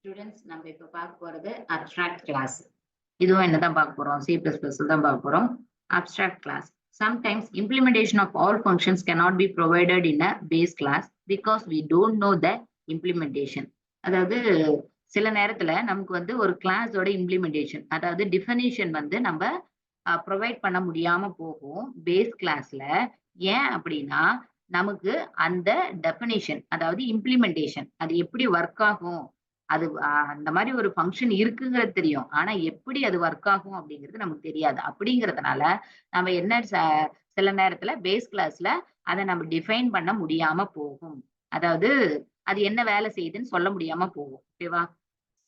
Students நம்ம இப்ப பார்க்க போறது அப்ஸ்ட்ராக்ட் கிளாஸ். இதுவும் என்னதான் பார்க்க போறோம்? C++ தான் பார்க்க போறோம். Abstract class. Sometimes implementation of all functions cannot be provided in a base class because we don't know the implementation. அதாவது சில நேரத்துல நமக்கு வந்து ஒரு கிளாஸோட இம்ப்ளிமெண்டேஷன், அதாவது டிஃபனிஷன் வந்து நம்ம ப்ரொவைட் பண்ண முடியாம போகும் பேஸ் கிளாஸ்ல. ஏன் அப்படின்னா நமக்கு அந்த டெஃபினிஷன், அதாவது இம்ப்ளிமெண்டேஷன், அது எப்படி ஒர்க் ஆகும், அது அந்த மாதிரி ஒரு ஃபங்க்ஷன் இருக்குங்கிறது தெரியும். ஆனா எப்படி அது ஒர்க் ஆகும் அப்படிங்கிறது நமக்கு தெரியாது. அப்படிங்கிறதுனால நம்ம என்ன சில நேரத்துல பேஸ் கிளாஸ்ல அதை நம்ம டிஃபைன் பண்ண முடியாம போகும். அதாவது அது என்ன வேலை செய்யுதுன்னு சொல்ல முடியாம போகும். ஓகேவா?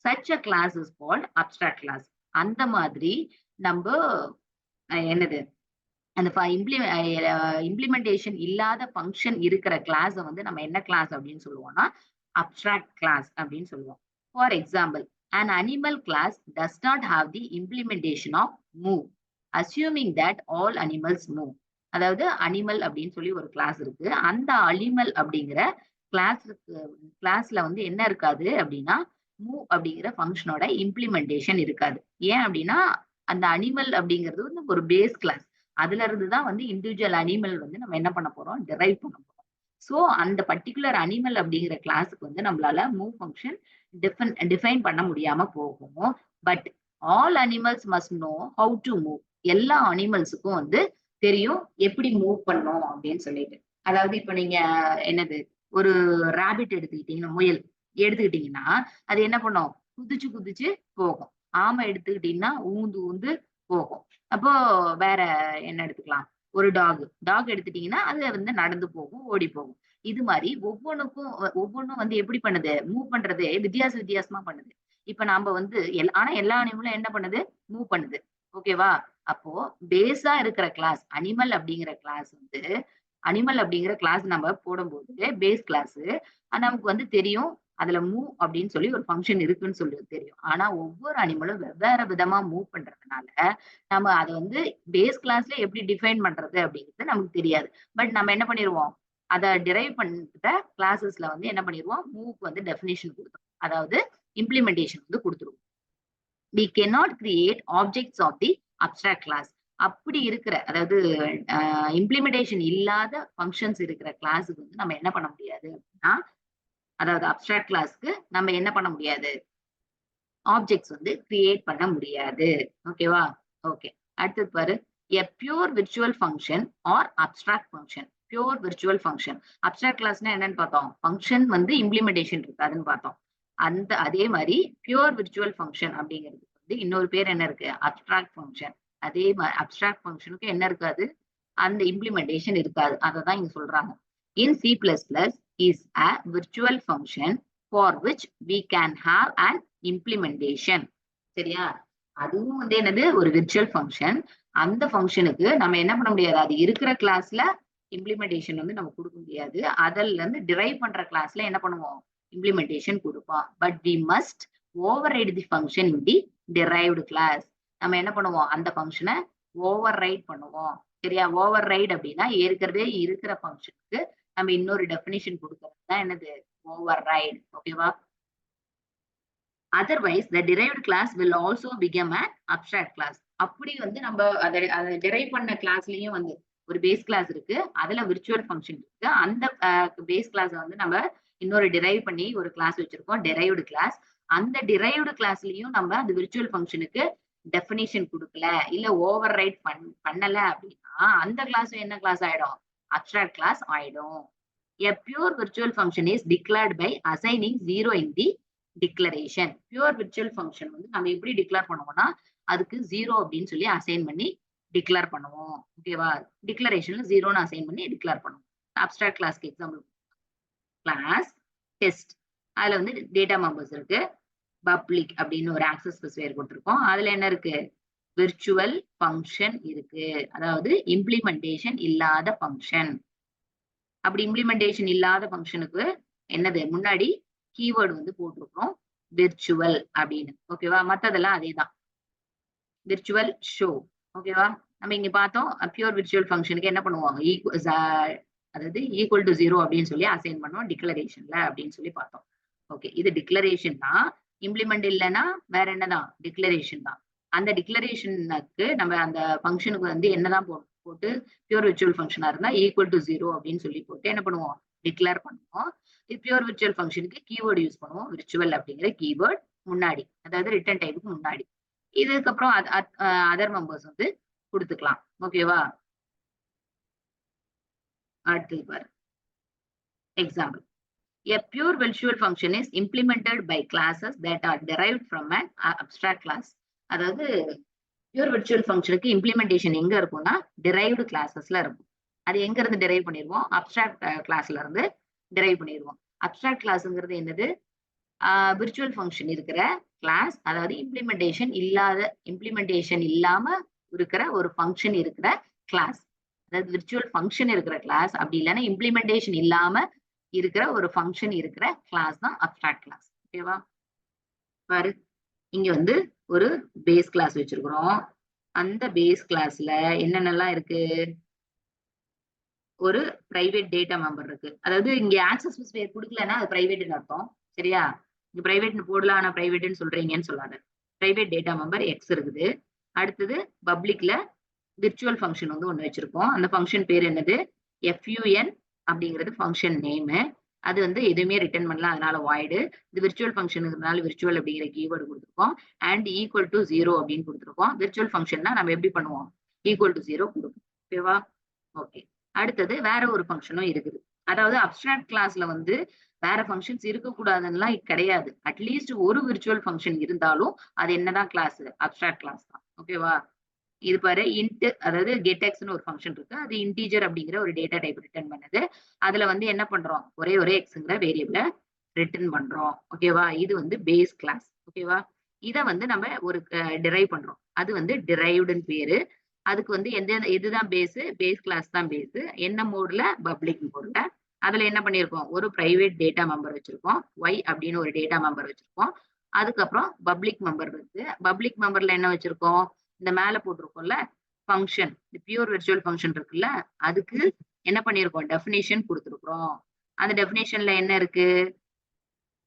such a class is called abstract class. அந்த மாதிரி நம்ம என்னது அந்த இம்ப்ளிமெண்டேஷன் இல்லாத ஃபங்க்ஷன் இருக்கிற கிளாஸ வந்து நம்ம என்ன கிளாஸ் அப்படின்னு சொல்லுவோம்னா அப்ஸ்ட்ராக்ட் கிளாஸ் அப்படின்னு சொல்லுவோம். For example, an animal class does not have the implementation of move, assuming that all animals move. அதாவது அனிமல் அப்படின்னு சொல்லி ஒரு கிளாஸ் இருக்கு. அந்த அனிமல் அப்படிங்கிற கிளாஸ்ல வந்து என்ன இருக்காது அப்படின்னா மூவ் அப்படிங்கிற ஃபங்க்ஷனோட இம்ப்ளிமெண்டேஷன் இருக்காது. ஏன் அப்படின்னா அந்த அனிமல் அப்படிங்கிறது வந்து ஒரு பேஸ் கிளாஸ். அதுல இருந்து தான் வந்து இண்டிவிஜுவல் அனிமல் வந்து நம்ம என்ன பண்ண போறோம், டிரைவ் பண்ண போறோம். சோ அந்த பர்டிகுலர் அனிமல் அப்படிங்கிற கிளாஸுக்கு வந்து நம்மளால மூவ் ஃபங்க்ஷன் டிஃபைன் பண்ண முடியாம போகும். But all animals must know how to move. எல்லா அனிமல்ஸுக்கும் வந்து தெரியும் எப்படி மூவ் பண்ணணும் அப்படின்னு சொல்லிட்டு. அதாவது இப்ப நீங்க என்னது ஒரு ராபிட் எடுத்துக்கிட்டீங்கன்னா, முயல் எடுத்துக்கிட்டீங்கன்னா அது என்ன பண்ணும், குதிச்சு குதிச்சு போகும். ஆமை எடுத்துக்கிட்டீங்கன்னா ஊந்து ஊந்து போகும். அப்போ வேற என்ன எடுத்துக்கலாம், ஒரு டாக் எடுத்துட்டீங்கன்னா அது வந்து நடந்து போகும், ஓடி போகும். இது மாதிரி ஒவ்வொன்றும் வந்து எப்படி பண்ணுது, மூவ் பண்றது வித்தியாசமா பண்ணுது. இப்ப நாம வந்து ஆனா எல்லா அனிமலும் என்ன பண்ணுது, மூவ் பண்ணுது. ஓகேவா? அப்போ பேஸா இருக்கிற கிளாஸ் அனிமல் அப்படிங்கிற கிளாஸ் நம்ம போடும்போது பேஸ் கிளாஸ் நமக்கு வந்து தெரியும் அதுல மூவ் அப்படின்னு சொல்லி ஒரு ஃபங்க்ஷன் இருக்குன்னு சொல்லி தெரியும். ஆனா ஒவ்வொரு அனிமலும் வெவ்வேறு விதமா மூவ் பண்றதுனால நம்ம அதை வந்து பேஸ் கிளாஸ்ல எப்படி டிஃபைன் பண்றது அப்படிங்கிறது நமக்கு தெரியாது. பட் நம்ம என்ன பண்ணிடுவோம், அதை டிரைவ் பண்ற கிளாஸஸ்ல வந்து என்ன பண்ணிடுவோம், மூவ்க்கு வந்து டெஃபினேஷன் கொடுத்துருவோம், அதாவது இம்ப்ளிமெண்டேஷன் வந்து கொடுத்துருவோம். we cannot create objects of the abstract class. அப்படி இருக்கிற, அதாவது இம்ப்ளிமெண்டேஷன் இல்லாத ஃபங்க்ஷன்ஸ் இருக்கிற கிளாஸுக்கு வந்து நம்ம என்ன பண்ண முடியாது அப்படின்னா, அதாவது அப்ஸ்ட்ராக்ட் கிளாஸ்க்கு நம்ம என்ன பண்ண முடியாது, ஆப்ஜெக்ட்ஸ் வந்து கிரியேட் பண்ண முடியாது. ஓகேவா? ஓகே, அடுத்தது பாரு, a pure virtual function or abstract function. pure virtual function. abstract classனா என்னன்னு பார்த்தோம், ஃபங்க்ஷன் வந்து இம்ப்ளிமெண்டேஷன் இருக்காதுன்னு பார்த்தோம். அதே மாதிரி பியூர் விர்ச்சுவல் ஃபங்க்ஷன் அப்படிங்கிறது வந்து இன்னொரு பேர் என்ன இருக்கு, அப்ஸ்ட்ராக்ட் ஃபங்க்ஷன். அதே மாதிரி அப்ஸ்ட்ராக்ட் ஃபங்க்ஷனுக்கு என்ன இருக்காது, அந்த இம்ப்ளிமெண்டேஷன் இருக்காது. அதை தான் இங்க சொல்றாங்க. இன் C++ is a virtual function for which we can have an implementation. சரியா? அதுவும் வந்து என்னது, ஒரு விர்ச்சுவல் ஃபங்க்ஷன். அந்த ஃபங்க்ஷனுக்கு நம்ம என்ன பண்ண முடியாது, அது இருக்கிற கிளாஸ்ல இம்ப்ளிமெண்டேஷன் வந்து நம்ம கொடுக்க முடியாது. அதுல இருந்து டிரைவ் பண்ற கிளாஸ்ல என்ன பண்ணுவோம், implementation கொடுப்போம். but we must override the function in the derived class. நம்ம என்ன பண்ணுவோம், அந்த ஃபங்க்ஷனை ஓவர்ரைட் பண்ணுவோம். சரியா? ஓவர்ரைட் அப்படின்னா ஏற்கனவே இருக்கிற ஃபங்க்ஷனுக்கு நம்ம இன்னொரு டெஃபினிஷன் கொடுக்கறது தான் என்னது, ஓவர்ரைட். ஓகேவா? otherwise the derived class will also become an abstract class. அப்படி வந்து நம்ம அதை டிரைவ் பண்ண கிளாஸ்லயும் வந்து ஒரு பேஸ் கிளாஸ் இருக்கு, அதுல விர்ச்சுவல் ஃபங்க்ஷன் இருக்கு. அந்த பேஸ் கிளாஸ் வந்து நம்ம இன்னொரு டிரைவ் பண்ணி ஒரு கிளாஸ் வச்சிருக்கோம், டிரைவ்டு கிளாஸ். அந்த டிரைவ்டு கிளாஸ்லயும் நம்ம அந்த விர்ச்சுவல் ஃபங்க்ஷனுக்கு டெஃபினிஷன் கொடுக்கல, இல்ல ஓவர் ரைட் பண்ணல அப்படின்னா அந்த கிளாஸ் என்ன கிளாஸ் ஆயிடும், அப்ஸ்ட்ராக்ட் கிளாஸ் ஆயிடும். a pure virtual function is declared by assigning 0 in the declaration. pure virtual function வந்து நம்ம எப்படி டிக்ளேர் பண்ணுவோம்னா அதுக்கு 0 அப்படின்னு சொல்லி அசைன் பண்ணி டிக்ளேர் பண்ணுவோம். ஓகேவா? டிக்ளரேஷன்ல 0ன்னு அசைன் பண்ணி டிக்ளேர் பண்ணுவோம். அப்ஸ்ட்ராக்ட் கிளாஸ்க்கு எக்ஸாம்பிள், கிளாஸ் டெஸ்ட், அதுல வந்து டேட்டா மெம்பர்ஸ் இருக்கு, பப்ளிக் அப்படின்னு ஒரு ஆக்சஸ் ஸ்பெசிஃபையர் கொடுத்துருக்கோம். அதுல என்ன இருக்கு, விர்ச்சுவல் ஃபங்க்ஷன் இருக்கு, அதாவது இம்ப்ளிமெண்டேஷன் இல்லாத ஃபங்க்ஷன். அப்படி இம்ப்ளிமெண்டேஷன் இல்லாத ஃபங்க்ஷனுக்கு என்னது, முன்னாடி கீவேர்டு வந்து போட்டிருக்கோம் விர்ச்சுவல் அப்படின்னு. ஓகேவா? மத்ததெல்லாம் அதே தான், விர்ச்சுவல் ஷோ. ஓகேவா? நம்ம இங்க பார்த்தோம் பியூர் விர்ச்சுவல் ஃபங்க்ஷனுக்கு என்ன பண்ணுவோம், அதாவது ஈக்குவல் டு 0 அப்படின்னு சொல்லி அசைன் பண்ணுவோம் டிக்ளரேஷன்ல அப்படின்னு சொல்லி பார்த்தோம். ஓகே, இது டிக்ளரேஷன் தான். இம்ப்ளிமெண்ட் இல்லைன்னா வேற என்னதான் டிக்ளரேஷன் தான். அந்த டிக்ளரேஷனுக்கு நம்ம அந்த ஃபங்க்ஷனுக்கு வந்து என்னதான் போட்டு பியூர் விர்ச்சுவல் ஃபங்க்ஷனா இருந்தா ஈக்குவல் டு 0 அப்படின்னு சொல்லி போட்டு என்ன பண்ணுவோம்? டிக்ளேர் பண்ணுவோம். இது பியூர் விர்ச்சுவல் ஃபங்க்ஷனுக்கு கீவேர்டு யூஸ் பண்ணுவோம். விர்ச்சுவல் அப்படிங்கிற கீவேர்ட் முன்னாடி, அதாவது ரிட்டர்ன் டைப்புக்கு முன்னாடி. இதுக்கப்புறம் அதர் மெம்பர்ஸ் வந்து கொடுத்துக்கலாம். ஓகேவா? அடுத்தது பாரு. Example. A pure virtual function is implemented by classes that are derived from an abstract class. அதாவது பியூர் விர்ச்சுவல் ஃபங்க்ஷனுக்கு இம்ப்ளிமெண்டேஷன் எங்க இருக்கும்னா derived கிளாஸஸ்ல இருக்கும். அது எங்க இருந்து டெரைவ் பண்ணிடுவோம்? அப்ஸ்ட்ராக்ட் கிளாஸ்ல இருந்து டெரைவ் பண்ணிடுவோம். அப்ஸ்ட்ராக்ட் கிளாஸ்ங்கிறது என்னது? விர்ச்சுவல் ஃபங்க்ஷன் இருக்கிற கிளாஸ், அதாவது இம்ப்ளிமெண்டேஷன் இல்லாம இருக்கிற ஒரு ஃபங்க்ஷன் இருக்கிற கிளாஸ், அதாவது விர்ச்சுவல் ஃபங்க்ஷன் இருக்கிற கிளாஸ், அப்படி இல்லைன்னா இம்ப்ளிமெண்டேஷன் இல்லாம இருக்கிற ஒரு ஃபங்க்ஷன் இருக்கிற கிளாஸ் தான் அப்ஸ்ட்ராக்ட் கிளாஸ். ஓகேவா? பாரு, இங்க வந்து ஒரு பேஸ் கிளாஸ் வச்சிருக்கிறோம். அந்த பேஸ் கிளாஸ்ல என்னென்னலாம் இருக்கு? ஒரு பிரைவேட் டேட்டா மெம்பர் இருக்கு. அதாவது இங்க ஆக்சஸ் ஸ்பெசிஃபையர் கொடுக்கலன்னா அது பிரைவேட்னு அர்த்தம். சரியா? இங்க பிரைவேட்னு போடலாம், ஆனா பிரைவேட்னு சொல்றீங்கன்னு சொல்லாத. பிரைவேட் டேட்டா மெம்பர் எக்ஸ் இருக்குது. அடுத்தது பப்ளிக்ல விர்ச்சுவல் ஃபங்க்ஷன் வந்து ஒண்ணு வச்சிருக்கோம். அந்த ஃபங்க்ஷன் பேர் என்னது? FUN அப்படிங்கிறது ஃபங்க்ஷன் நேமு. அது வந்து எதுவுமே ரிட்டர்ன் பண்ணலாம், அதனால வாய்டு. இது விர்ச்சுவல் ஃபங்க்ஷனுங்கிறதுனால விர்ச்சுவல் அப்படிங்கிற கீவேர்டு கொடுத்துருக்கோம். அண்ட் ஈக்குவல் டு 0 அப்படின்னு கொடுத்துருக்கோம். விர்ச்சுவல் ஃபங்க்ஷன்னா நம்ம எப்படி பண்ணுவோம்? ஈக்குவல் டு 0 கொடுப்போம். ஓகேவா? ஓகே. அடுத்தது வேற ஒரு ஃபங்க்ஷனும் இருக்குது. அதாவது அப்ஸ்ட்ராக்ட் கிளாஸ்ல வந்து வேற ஃபங்க்ஷன்ஸ் இருக்கக்கூடாதுன்னுலாம் கிடையாது. அட்லீஸ்ட் ஒரு விர்ச்சுவல் ஃபங்க்ஷன் இருந்தாலும் அது என்னதான் கிளாஸ்? அப்ஸ்ட்ராக்ட் கிளாஸ் தான். ஓகேவா? இது பாரு, இன்ட், அதாவது கெட்எக்ஸ்னு ஒரு ஃபங்க்ஷன் இருக்கு. அது இன்டீஜர் அப்படிங்கிற ஒரு டேட்டா டைப் ரிட்டர்ன் பண்ணுது. அதுல வந்து என்ன பண்றோம்? ஒரே எக்ஸ்ங்கிற வேரியபிள ரிட்டர்ன் பண்றோம். ஓகேவா? இது வந்து பேஸ் கிளாஸ். ஓகேவா? இத வந்து நம்ம ஒரு டிரைவ் பண்றோம். அது வந்து டிரைவ்டுன்னு பேரு. அதுக்கு வந்து எதுதான் பேஸ்? பேஸ் கிளாஸ் தான் பேஸ். என்ன மோட்ல? பப்ளிக் மோட்ல. அதுல என்ன பண்ணிருக்கோம்? ஒரு பிரைவேட் டேட்டா மெம்பர் வச்சிருக்கோம். Y அப்படின்னு ஒரு டேட்டா மெம்பர் வச்சிருக்கோம். அதுக்கப்புறம் பப்ளிக் மெம்பர் இருக்கு. பப்ளிக் மெம்பர்ல என்ன வச்சிருக்கோம்? இந்த மேல போட்டிருக்கோம்ல ஃபங்க்ஷன், பியூர் விர்ச்சுவல் ஃபங்க்ஷன் இருக்குல்ல, அதுக்கு என்ன பண்ணிருக்கோம்? டெஃபினிஷன் கொடுத்துருக்கோம். அந்த டெஃபினிஷன்ல என்ன இருக்கு?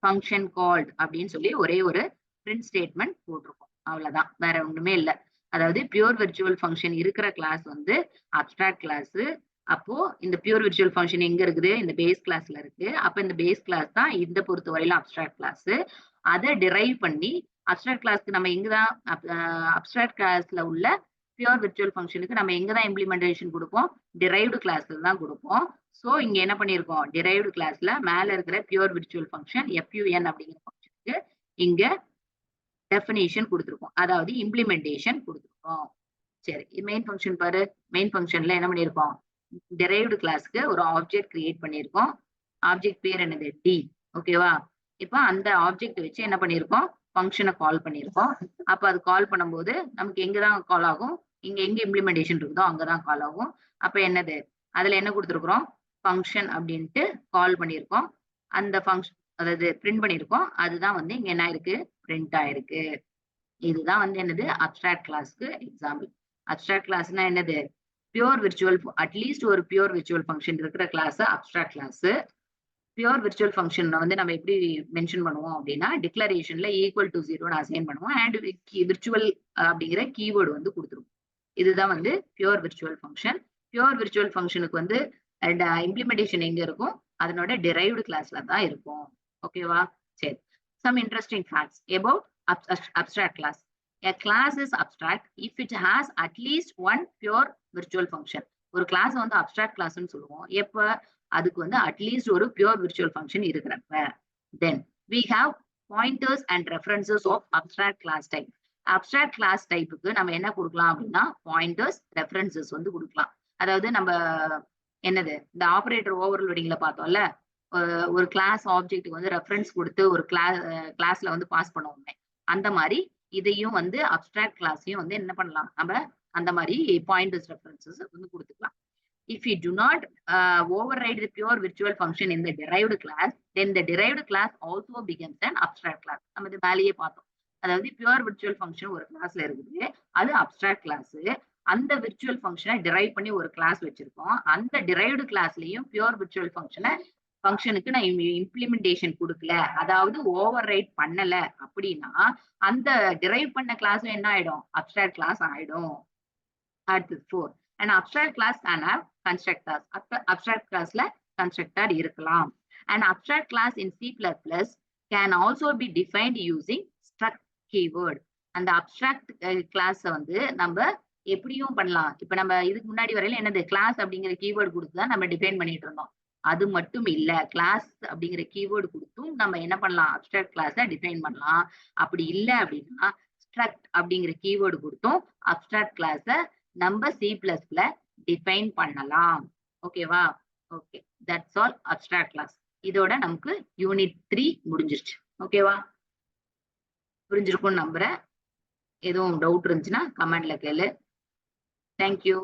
ஃபங்க்ஷன் கால்ட் அப்படின்னு சொல்லி ஒரே ஒரு பிரிண்ட் ஸ்டேட்மெண்ட் போட்டிருக்கோம். அவ்வளவுதான், வேற ஒண்ணுமே இல்ல. அதாவது பியூர் விர்ச்சுவல் ஃபங்க்ஷன் இருக்கிற கிளாஸ் வந்து அப்ஸ்ட்ராக்ட் கிளாஸ். அப்போ இந்த பியூர் விர்ச்சுவல் ஃபங்க்ஷன் எங்க இருக்குது? இந்த பேஸ் கிளாஸ்ல இருக்கு. அப்ப இந்த பேஸ் கிளாஸ் தான் இந்த பொறுத்த வரையிலும் அப்ஸ்ட்ராக்ட் கிளாஸ். அதை டிரைவ் பண்ணி அப்ஸ்ட்ராக்ட் கிளாஸ்க்கு நம்ம எங்கதான் அப்ஸ்ட்ராக்ட் கிளாஸ்ல உள்ள பியூர் விர்ச்சுவல் ஃபங்க்ஷனுக்கு நம்ம எங்கதான் இம்ப்ளிமெண்டேஷன் கொடுப்போம்? டிரைவ்டு கிளாஸ்ல தான் கொடுப்போம். சோ இங்க என்ன பண்ணிருக்கோம்? டிரைவ்டு கிளாஸ்ல மேல இருக்கிற பியூர் விர்ச்சுவல் ஃபங்க்ஷன் FUN அப்படிங்கிற ஃபங்க்ஷனுக்கு இங்க டெஃபினிஷன் கொடுத்துருக்கோம், அதாவது இம்ப்ளிமெண்டேஷன் கொடுத்துருக்கோம். சரி, மெயின் ஃபங்க்ஷன் பாரு. மெயின் ஃபங்க்ஷன்ல என்ன பண்ணிருக்கோம்? டிரைவ்டு கிளாஸ்க்கு ஒரு ஆப்ஜெக்ட் கிரியேட் பண்ணிருக்கோம். ஆப்ஜெக்ட் பேர் என்னது? D. ஓகேவா? இப்ப அந்த ஆப்ஜெக்ட் வச்சு என்ன பண்ணிருக்கோம்? ஃபங்க்ஷனை கால் பண்ணிருக்கோம். அப்ப அது கால் பண்ணும்போது நமக்கு எங்கதான் கால் ஆகும்? எங்க இம்ப்ளிமெண்டேஷன் இருக்குதோ அங்கதான் கால் ஆகும். அப்ப என்னது? அதுல என்ன கொடுத்துருக்கோம்? ஃபங்க்ஷன் அப்படின்ட்டு கால் பண்ணிருக்கோம். அந்த ஃபங்க்ஷன், அதாவது பிரிண்ட் பண்ணிருக்கோம். அதுதான் வந்து இங்க என்ன இருக்கு? பிரிண்ட் ஆயிருக்கு. இதுதான் வந்து என்னது? அப்ஸ்ட்ராக்ட் கிளாஸ்க்கு எக்ஸாம்பிள். அப்ஸ்ட்ராக்ட் கிளாஸ்னா என்னது? பியூர் விர்ச்சுவல், அட்லீஸ்ட் ஒரு பியூர் விர்ச்சுவல் ஃபங்க்ஷன் இருக்கிற class abstract class. Pure virtual function வந்து நம்ம எப்படி மென்ஷன் பண்ணுவோம் அப்படின்னா, டிக்ளரேஷன்ல ஈக்குவல் டு 0 அசைன் பண்ணுவோம். அண்ட் விர்ச்சுவல் அப்படிங்கிற கீவேர்டு வந்து கொடுத்துருவோம். இதுதான் வந்து pure virtual function. Pure virtual ஃபங்க்ஷனுக்கு வந்து இம்ப்ளிமெண்டேஷன் எங்க இருக்கும்? அதனோட டிரைவ்டு கிளாஸ்ல தான் இருக்கும். ஓகேவா? சரி, some interesting facts about abstract class. A class is abstract if it has at least one pure virtual function. ஒரு கிளாஸ் வந்து அப்ஸ்ட்ராக்ட் கிளாஸ்னு சொல்லுவோம் எப்ப? அதுக்கு வந்து அட்லீஸ்ட் ஒரு பியூர் விர்ச்சுவல் ஃபங்க்ஷன் இருக்கிறப்ப. Then we have pointers and references of abstract class type. Abstract class டைப்புக்கு நம்ம என்ன கொடுக்கலாம் அப்படின்னா, பாயிண்டர்ஸ், ரெஃபரன்சஸ் வந்து கொடுக்கலாம். அதாவது நம்ம என்னது, இந்த ஆபரேட்டர் ஓவர்லோடிங்ல பார்த்தோம்ல, ஒரு கிளாஸ் ஆப்ஜெக்ட்டுக்கு வந்து ரெஃபரன்ஸ் கொடுத்து ஒரு கிளாஸ்ல வந்து பாஸ் பண்ணுவோமே, அந்த மாதிரி இதையும் வந்து அப்ஸ்ட்ராக்ட் கிளாஸையும் வந்து என்ன பண்ணலாம்? நம்ம அந்த மாதிரி பாயிண்டர்ஸ், ரெஃபரன்சஸ் வந்து கொடுத்துக்கலாம். If we do not override the pure virtual function in the derived class, then the derived class also becomes an abstract class. நம்ம இது மேலேயே பார்த்தோம். அதாவது பியூர் விர்ச்சுவல் ஃபங்க்ஷன் ஒரு கிளாஸ்ல இருக்குது, அது அப்ஸ்ட்ராக்ட் கிளாஸ். அந்த விர்ச்சுவல் ஃபங்க்ஷனை டிரைவ் பண்ணி ஒரு கிளாஸ் வச்சிருக்கோம். அந்த டிரைவ்டு கிளாஸ்லயும் பியூர் விர்ச்சுவல் ஃபங்க்ஷனை ஃபங்க்ஷனுக்கு நான் இம்ப்ளிமெண்டேஷன் கொடுக்கல, அதாவது ஓவர் ரைட் பண்ணல அப்படின்னா அந்த டிரைவ் பண்ண கிளாஸும் என்ன ஆயிடும்? அப்ஸ்ட்ராக்ட் கிளாஸ் ஆயிடும். அடுத்து 4. An abstract class can have constructors. Abstract classல constructor இருக்கலாம். An abstract class in C++ can also be defined using struct keyword. அந்த abstract class வந்து நம்ம எப்படியும் பண்ணலாம். இப்ப நம்ம இதுக்கு முன்னாடி வரையில என்னது கிளாஸ் அப்படிங்கிற கீவேர்டு கொடுத்து தான் நம்ம டிஃபைன் பண்ணிட்டு இருந்தோம். அது மட்டும் இல்ல, கிளாஸ் அப்படிங்கிற கீவேர்டு கொடுத்தும் நம்ம என்ன பண்ணலாம்? அப்ஸ்ட்ராக்ட் கிளாஸை டிஃபைன் பண்ணலாம். அப்படி இல்ல அப்படின்னா ஸ்ட்ரக்ட் அப்படிங்கிற கீவேர்டு கொடுத்தும் அப்ஸ்ட்ராக்ட் கிளாஸை நம்ம C++ல டிஃபைன் பண்ணலாம். ஓகேவா? Okay, that's all abstract class. இதோட நமக்கு யூனிட் 3 முடிஞ்சிருச்சு. ஓகேவா? புரிஞ்சிருக்கும்னு நம்புறேன். எதுவும் டவுட் இருந்துச்சுன்னா கமெண்ட்ல கேளு. தேங்க்யூ.